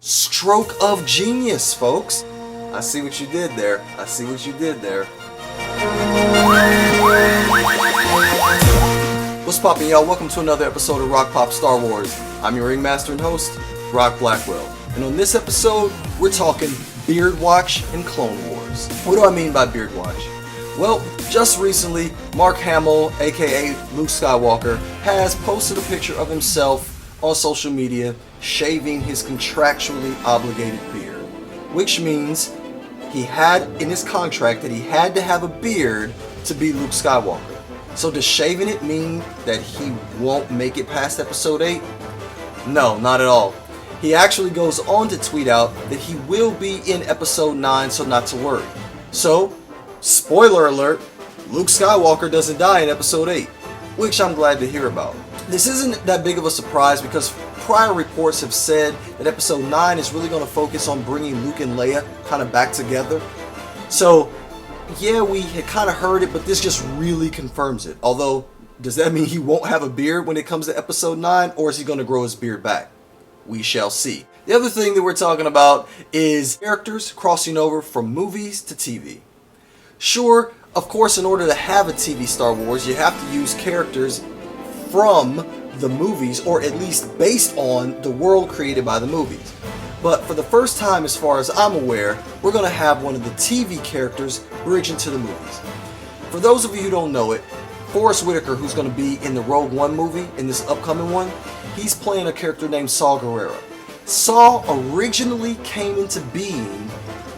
Stroke of genius, folks. I see what you did there. I see what you did there. What's poppin', y'all? Welcome to another episode of Rock Pop Star Wars. I'm your ringmaster and host, Brock Blackwell. And on this episode, we're talking Beardwatch and Clone Wars. What do I mean by Beardwatch? Well, just recently, Mark Hamill, aka Luke Skywalker, has posted a picture of himself on social media shaving his contractually obligated beard, which means he had in his contract that he had to have a beard to be Luke Skywalker. So does shaving it mean that he won't make it past episode 8? No, not at all. He actually goes on to tweet out that he will be in episode 9, so not to worry. So, spoiler alert, Luke Skywalker doesn't die in episode 8, which I'm glad to hear about. This isn't that big of a surprise because prior reports have said that episode 9 is really going to focus on bringing Luke and Leia kind of back together. So, yeah, we had kind of heard it, but this just really confirms it. Although, does that mean he won't have a beard when it comes to episode 9, or is he going to grow his beard back? We shall see. The other thing that we're talking about is characters crossing over from movies to TV. Sure, of course, in order to have a TV Star Wars, you have to use characters from the movies, or at least based on the world created by the movies. But for the first time, as far as I'm aware, we're going to have one of the TV characters bridge into the movies. For those of you who don't know it, Forrest Whittaker, who's going to be in the Rogue One movie, in this upcoming one, he's playing a character named Saw Gerrera. Saw originally came into being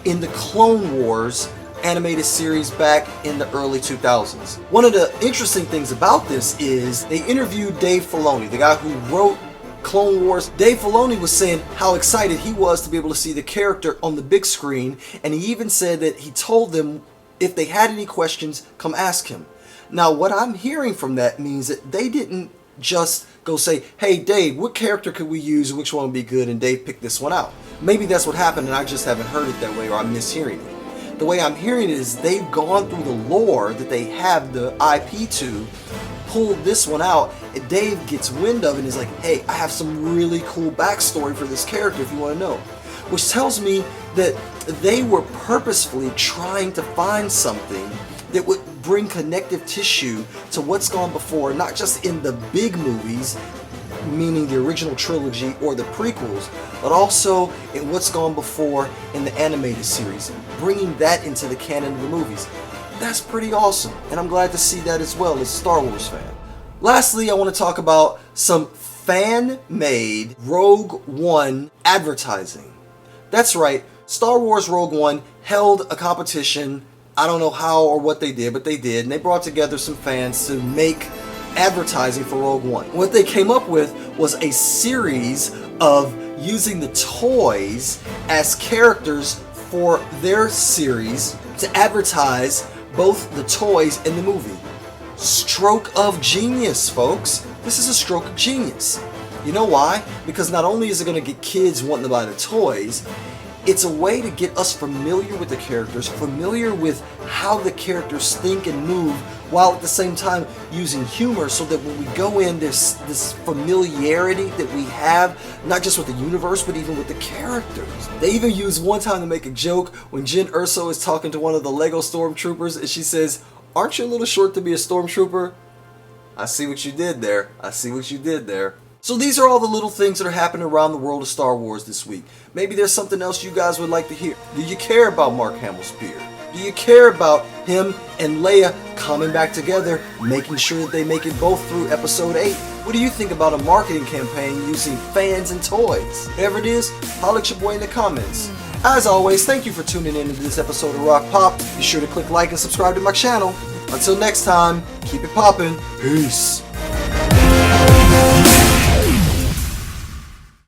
in the Clone Wars animated series back in the early 2000s. One of the interesting things about this is they interviewed Dave Filoni, the guy who wrote Clone Wars. Dave Filoni was saying how excited he was to be able to see the character on the big screen, and he even said that he told them if they had any questions, come ask him. Now, what I'm hearing from that means that they didn't just go say, hey Dave, what character could we use, which one would be good, and Dave picked this one out. Maybe that's what happened and I just haven't heard it that way, or I'm mishearing it. The way I'm hearing it is they've gone through the lore that they have the IP to, pulled this one out, and Dave gets wind of it and is like, hey, I have some really cool backstory for this character if you want to know. Which tells me that they were purposefully trying to find something that would bring connective tissue to what's gone before, not just in the big movies, meaning the original trilogy or the prequels, but also in what's gone before in the animated series, bringing that into the canon of the movies. That's pretty awesome, and I'm glad to see that as well as a Star Wars fan. Lastly, I want to talk about some fan-made Rogue One advertising. That's right, Star Wars Rogue One held a competition. I don't know how or what they did, but they did, and they brought together some fans to make advertising for Rogue One. What they came up with was a series of using the toys as characters for their series to advertise both the toys and the movie. Stroke of genius, folks. This is a stroke of genius. You know why? Because not only is it going to get kids wanting to buy the toys, it's a way to get us familiar with the characters, familiar with how the characters think and move, while at the same time using humor so that when we go in, there's this familiarity that we have, not just with the universe, but even with the characters. They even use one time to make a joke when Jyn Erso is talking to one of the Lego stormtroopers, and she says, aren't you a little short to be a stormtrooper? I see what you did there. I see what you did there. So these are all the little things that are happening around the world of Star Wars this week. Maybe there's something else you guys would like to hear. Do you care about Mark Hamill's beard? Do you care about him and Leia coming back together, making sure that they make it both through episode 8? What do you think about a marketing campaign using fans and toys? Whatever it is, holler at your boy in the comments. As always, thank you for tuning in to this episode of Rock Pop. Be sure to click like and subscribe to my channel. Until next time, keep it poppin'. Peace.